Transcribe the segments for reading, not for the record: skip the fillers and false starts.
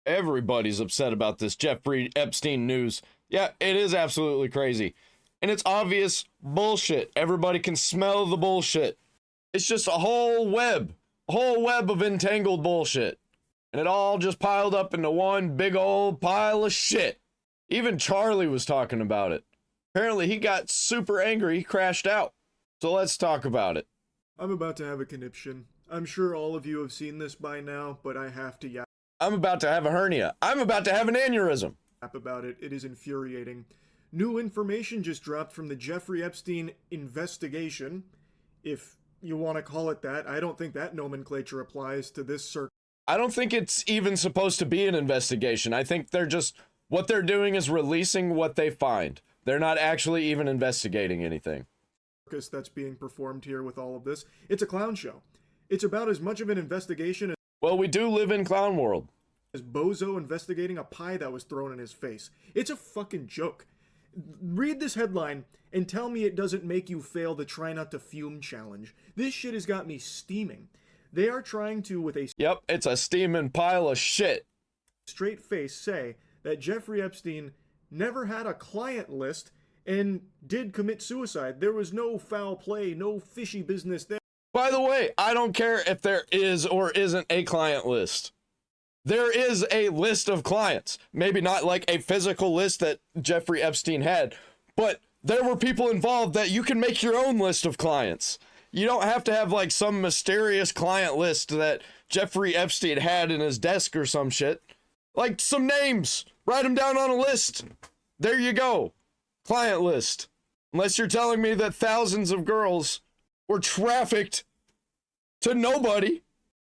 Everybody's upset about this Jeffrey Epstein news. Yeah, it is absolutely crazy. And it's obvious bullshit. Everybody can smell the bullshit. It's just a whole web of entangled bullshit. And it all just piled up into one big old pile of shit. Even Charlie was talking about it. Apparently he got super angry, he crashed out. So let's talk about it. I'm about to have a conniption. I'm sure all of you have seen this by now, but I have to yap I'm about to have a hernia. I'm about to have an aneurysm. about it. It is infuriating. New information just dropped from the Jeffrey Epstein investigation. If you want to call it that, I don't think that nomenclature applies to this circuit. I don't think it's even supposed to be an investigation. I think what they're doing is releasing what they find. They're not actually even investigating anything. That's being performed here with all of this. It's a clown show. It's about as much of an investigation Well, we do live in clown world. as Bozo investigating a pie that was thrown in his face. It's a fucking joke. Read this headline and tell me it doesn't make you fail the try not to fume challenge. This shit has got me steaming. They are trying to, with a Yep, it's a steaming pile of shit. straight face, say that Jeffrey Epstein never had a client list and did commit suicide. There was no foul play, no fishy business there. By the way, I don't care if there is or isn't a client list. There is a list of clients. Maybe not like a physical list that Jeffrey Epstein had, but there were people involved that you can make your own list of clients. You don't have to have like some mysterious client list that Jeffrey Epstein had in his desk or some shit. Like some names. Write them down on a list. There you go. Client list. Unless you're telling me that thousands of girls were trafficked to nobody,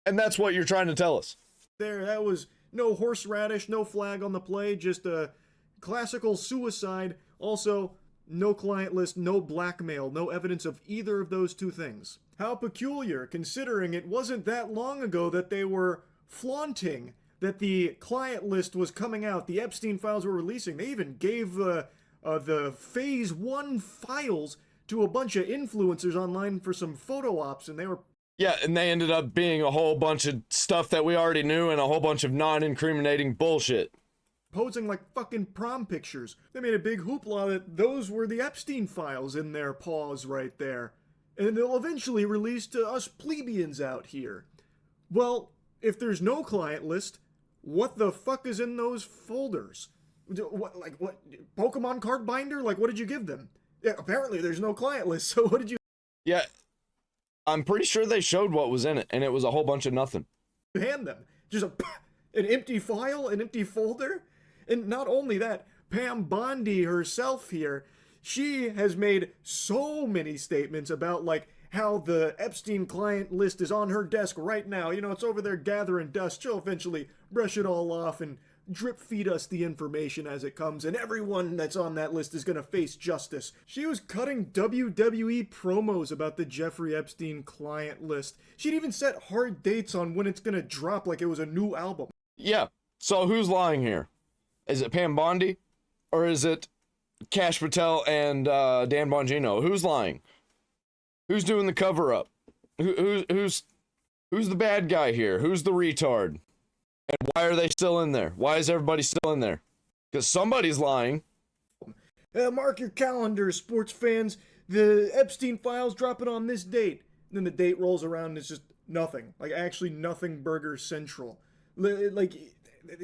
and that's what you're trying to tell us. That was no horseradish, no flag on the play, just a classical suicide. Also, no client list, no blackmail, no evidence of either of those two things. How peculiar, considering it wasn't that long ago that they were flaunting that the client list was coming out, the Epstein files were releasing. They even gave the Phase 1 files to a bunch of influencers online for some photo ops, and they were... Yeah, and they ended up being a whole bunch of stuff that we already knew and a whole bunch of non-incriminating bullshit. posing like fucking prom pictures. They made a big hoopla that those were the Epstein files in their paws right there. And they'll eventually release to us plebeians out here. Well, if there's no client list, what the fuck is in those folders? What, Pokemon card binder? Like, what did you give them? Yeah, apparently there's no client list, so what did you Yeah, I'm pretty sure they showed what was in it, and it was a whole bunch of nothing. hand them? Just an empty file, an empty folder? And not only that, Pam Bondi herself here, she has made so many statements about, like, how the Epstein client list is on her desk right now. You know, it's over there gathering dust. She'll eventually brush it all off and drip feed us the information as it comes, and everyone that's on that list is gonna face justice. She was cutting WWE promos about the Jeffrey Epstein client list. She'd even set hard dates on when it's gonna drop like it was a new album. Yeah, so who's lying here? Is it Pam Bondi? Or is it Cash Patel and Dan Bongino? Who's lying? Who's doing the cover-up? Who's the bad guy here? Who's the retard? And why are they still in there? Why is everybody still in there? Because somebody's lying. Mark your calendars, sports fans. The Epstein files dropping on this date. And then the date rolls around and it's just nothing. Like, actually nothing Burger Central. Like,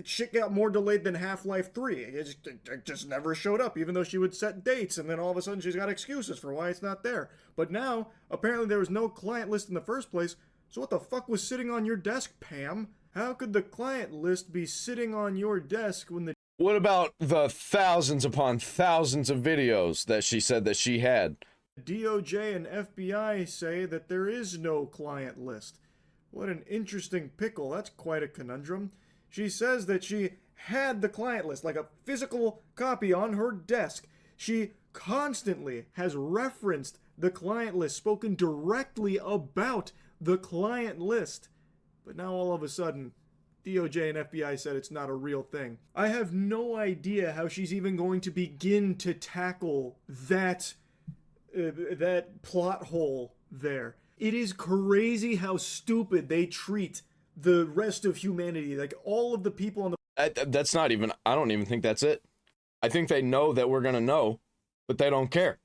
shit got more delayed than Half-Life 3. It just never showed up, even though she would set dates, and then all of a sudden she's got excuses for why it's not there. But now, apparently there was no client list in the first place, so what the fuck was sitting on your desk, Pam? How could the client list be sitting on your desk when the What about the thousands upon thousands of videos that she said that she had? DOJ and FBI say that there is no client list? What an interesting pickle. That's quite a conundrum. She says that she had the client list, like a physical copy on her desk. She constantly has referenced the client list, spoken directly about the client list. But now all of a sudden, DOJ and FBI said it's not a real thing. I have no idea how she's even going to begin to tackle that plot hole there. It is crazy how stupid they treat the rest of humanity. Like, all of the people on the That's not even, I don't even think that's it. I think they know that we're going to know, but they don't care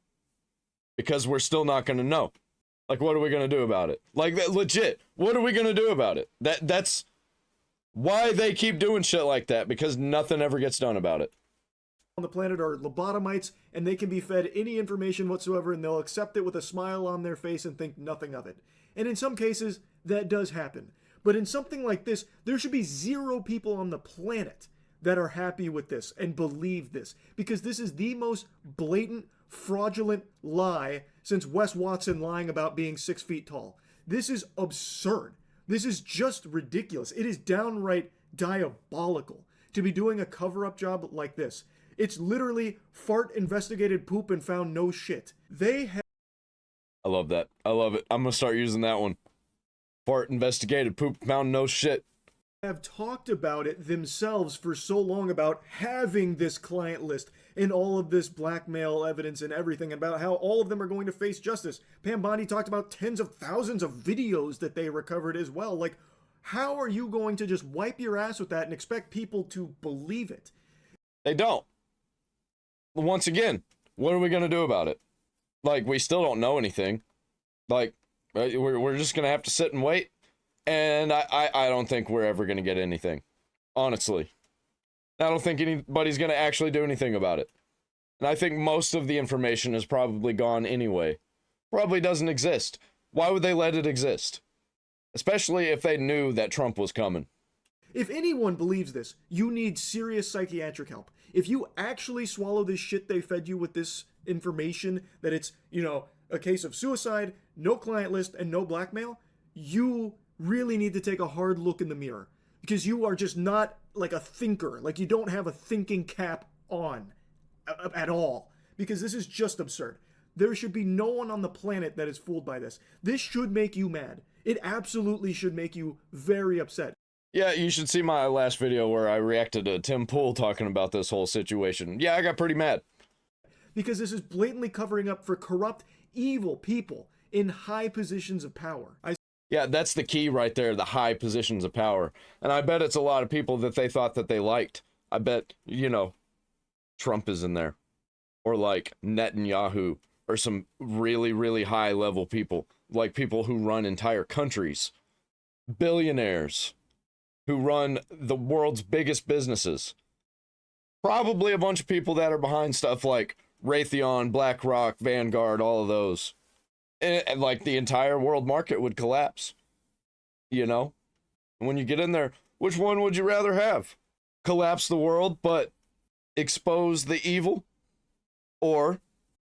because we're still not going to know. Like, what are we going to do about it? Like, legit, what are we going to do about it? That's why they keep doing shit like that, because nothing ever gets done about it. On the planet are lobotomites, and they can be fed any information whatsoever, and they'll accept it with a smile on their face and think nothing of it. And in some cases, that does happen. But in something like this, there should be 0 people on the planet that are happy with this and believe this, because this is the most blatant, fraudulent lie since Wes Watson lying about being 6 feet tall. This is absurd. This is just ridiculous. It is downright diabolical to be doing a cover-up job like this. It's literally fart investigated poop and found no shit. I love that. I love it. I'm gonna start using that one. Fart investigated poop found no shit. Have talked about it themselves for so long about having this client list and all of this blackmail evidence and everything, about how all of them are going to face justice. Pam Bondi talked about tens of thousands of videos that they recovered as well. Like, how are you going to just wipe your ass with that and expect people to believe it? They don't. Once again, what are we going to do about it? Like, we still don't know anything. Like, we're just going to have to sit and wait. And I don't think we're ever going to get anything. Honestly. I don't think anybody's going to actually do anything about it. And I think most of the information is probably gone anyway. Probably doesn't exist. Why would they let it exist? Especially if they knew that Trump was coming. If anyone believes this, you need serious psychiatric help. If you actually swallow this shit they fed you with this information, that it's, a case of suicide, no client list, and no blackmail, you really need to take a hard look in the mirror. Because you are just not like a thinker. Like, you don't have a thinking cap on at all. Because this is just absurd. There should be no one on the planet that is fooled by this. This should make you mad. It absolutely should make you very upset. Yeah, you should see my last video where I reacted to Tim Pool talking about this whole situation. Yeah, I got pretty mad. Because this is blatantly covering up for corrupt, evil people in high positions of power. Yeah, that's the key right there, the high positions of power. And I bet it's a lot of people that they thought that they liked. I bet, Trump is in there. Or like Netanyahu, or some really, really high level people. Like people who run entire countries. Billionaires. Who run the world's biggest businesses. Probably a bunch of people that are behind stuff like Raytheon, BlackRock, Vanguard, all of those. And like the entire world market would collapse. And when you get in there, which one would you rather have? Collapse the world, but expose the evil? Or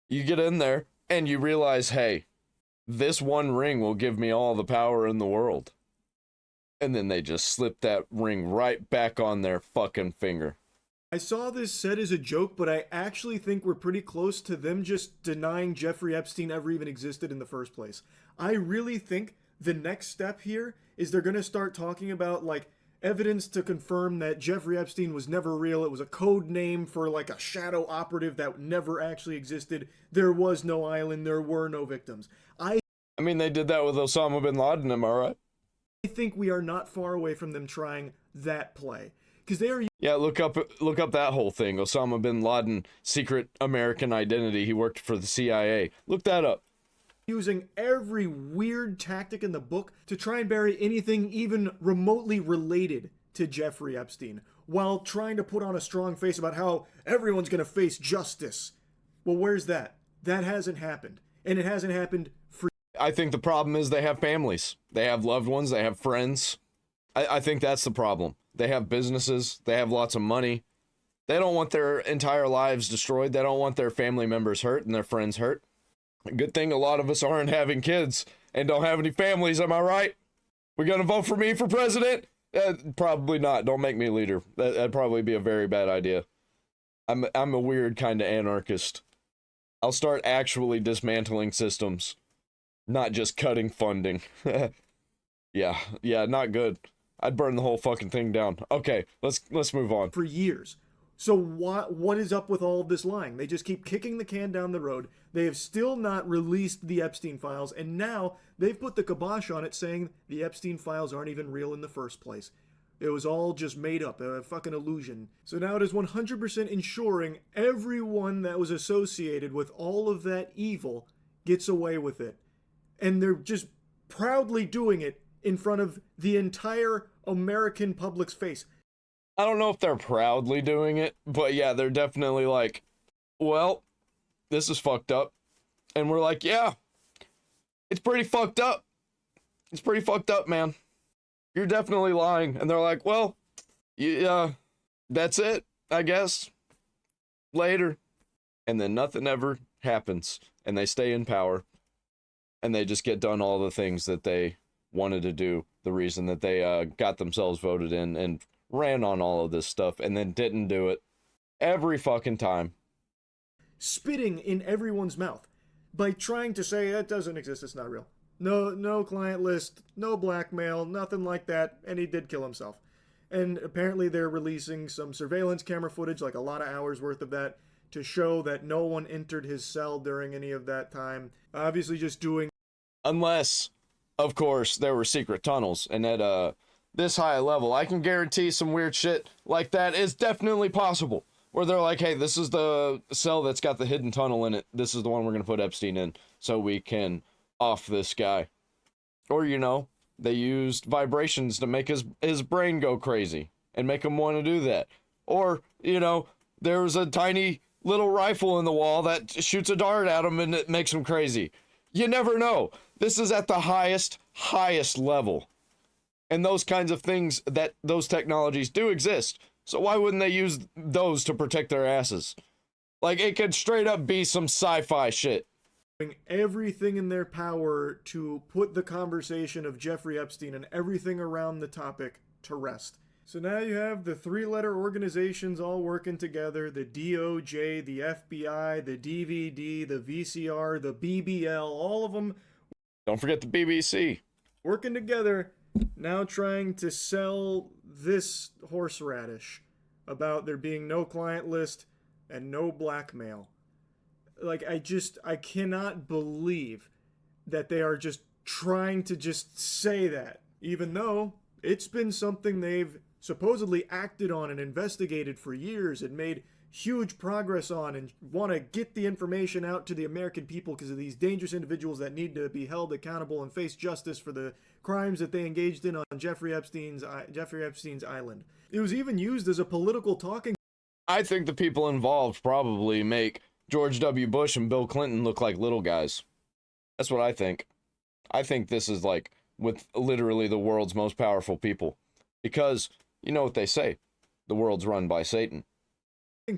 you get in there and you realize, hey, this one ring will give me all the power in the world. And then they just slip that ring right back on their fucking finger. I saw this said as a joke, but I actually think we're pretty close to them just denying Jeffrey Epstein ever even existed in the first place. I really think the next step here is they're going to start talking about, like, evidence to confirm that Jeffrey Epstein was never real. It was a code name for, like, a shadow operative that never actually existed. There was no island. There were no victims. I mean, they did that with Osama bin Laden, am I right? I think we are not far away from them trying that play. Because they are... Yeah, look up that whole thing. Osama bin Laden, secret American identity. He worked for the CIA. Look that up. Using every weird tactic in the book to try and bury anything even remotely related to Jeffrey Epstein, while trying to put on a strong face about how everyone's going to face justice. Well, where's that? That hasn't happened. And it hasn't happened for... I think the problem is they have families. They have loved ones. They have friends. I think that's the problem. They have businesses. They have lots of money. They don't want their entire lives destroyed. They don't want their family members hurt and their friends hurt. Good thing a lot of us aren't having kids and don't have any families, am I right? We gonna vote for me for president? Probably not. Don't make me leader. That'd probably be a very bad idea. I'm a weird kind of anarchist. I'll start actually dismantling systems, not just cutting funding. Yeah, not good. I'd burn the whole fucking thing down. Okay, let's move on. For years. So what is up with all of this lying? They just keep kicking the can down the road. They have still not released the Epstein files, and now they've put the kibosh on it, saying the Epstein files aren't even real in the first place. It was all just made up, a fucking illusion. So now it is 100% ensuring everyone that was associated with all of that evil gets away with it. And they're just proudly doing it in front of the entire American public's face. I don't know if they're proudly doing it, but yeah, they're definitely like, well, this is fucked up. And we're like, yeah, it's pretty fucked up. It's pretty fucked up, man. You're definitely lying. And they're like, well, yeah, that's it, I guess. Later. And then nothing ever happens. And they stay in power. And they just get done all the things that they wanted to do. The reason that they got themselves voted in and ran on all of this stuff and then didn't do it every fucking time. Spitting in everyone's mouth by trying to say that doesn't exist, it's not real. No client list, no blackmail, nothing like that, and he did kill himself. And apparently they're releasing some surveillance camera footage, like a lot of hours worth of that, to show that no one entered his cell during any of that time. Obviously just doing... Unless, of course, there were secret tunnels, and at this high level, I can guarantee some weird shit like that is definitely possible. Where they're like, hey, this is the cell that's got the hidden tunnel in it. This is the one we're going to put Epstein in so we can off this guy. Or, you know, they used vibrations to make his brain go crazy and make him want to do that. Or, you know, there was a tiny little rifle in the wall that shoots a dart at him and it makes him crazy. You never know. This is at the highest level. And those kinds of things, that those technologies do exist. So why wouldn't they use those to protect their asses? Like, it could straight up be some sci-fi shit. Doing everything in their power to put the conversation of Jeffrey Epstein and everything around the topic to rest. So now you have the three-letter organizations all working together, the DOJ, the FBI, the DVD, the VCR, the BBL, all of them. Don't forget the BBC. Working together, now trying to sell this horseradish about there being no client list and no blackmail. Like, I cannot believe that they are just trying to just say that, even though it's been something they've supposedly acted on and investigated for years and made huge progress on and want to get the information out to the American people because of these dangerous individuals that need to be held accountable and face justice for the crimes that they engaged in on Jeffrey Epstein's island. It was even used as a political talking. I think the people involved probably make George W. Bush and Bill Clinton look like little guys. That's what I think. I think this is like with literally the world's most powerful people. Because, you know what they say, the world's run by Satan.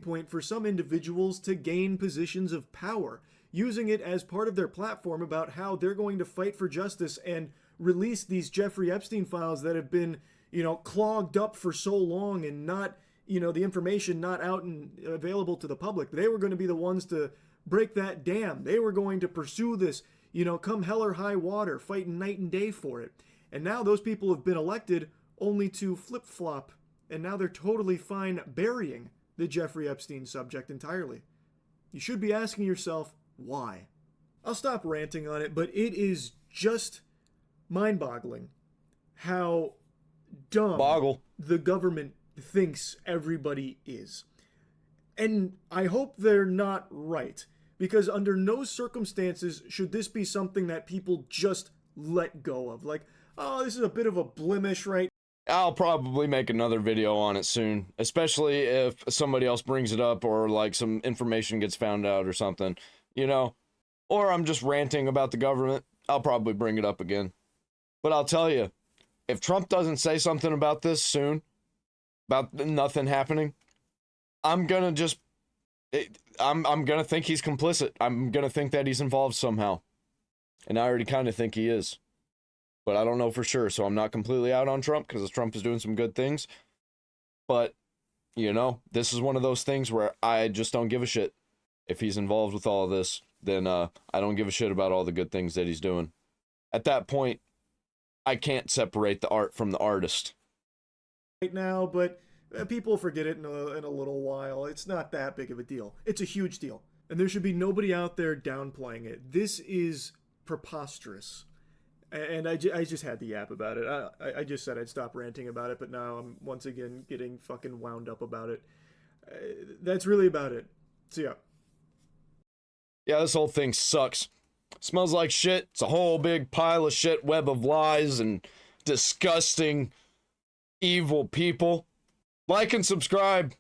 Point for some individuals to gain positions of power, using it as part of their platform about how they're going to fight for justice and release these Jeffrey Epstein files that have been, you know, clogged up for so long and not, you know, the information not out and available to the public. They were going to be the ones to break that dam. They were going to pursue this, you know, come hell or high water, fighting night and day for it. And now those people have been elected only to flip-flop, and now they're totally fine burying the Jeffrey Epstein subject entirely. You should be asking yourself, why? I'll stop ranting on it, but it is just mind-boggling how dumb the government thinks everybody is. And I hope they're not right, because under no circumstances should this be something that people just let go of. Like, oh, this is a bit of a blemish, right? I'll probably make another video on it soon, especially if somebody else brings it up or like some information gets found out or something, you know, or I'm just ranting about the government. I'll probably bring it up again. But I'll tell you, if Trump doesn't say something about this soon, about nothing happening, I'm gonna just, I'm gonna think he's complicit. I'm gonna think that he's involved somehow. And I already kind of think he is. But I don't know for sure, so I'm not completely out on Trump, because Trump is doing some good things. But, you know, this is one of those things where I just don't give a shit. If he's involved with all of this, then I don't give a shit about all the good things that he's doing. At that point, I can't separate the art from the artist. Right now, but people forget it in a little while. It's not that big of a deal. It's a huge deal. And there should be nobody out there downplaying it. This is preposterous. And I just had to yap about it. I just said I'd stop ranting about it, but now I'm once again getting fucking wound up about it. That's really about it. So yeah. Yeah, this whole thing sucks. Smells like shit. It's a whole big pile of shit, web of lies and disgusting, evil people. Like and subscribe.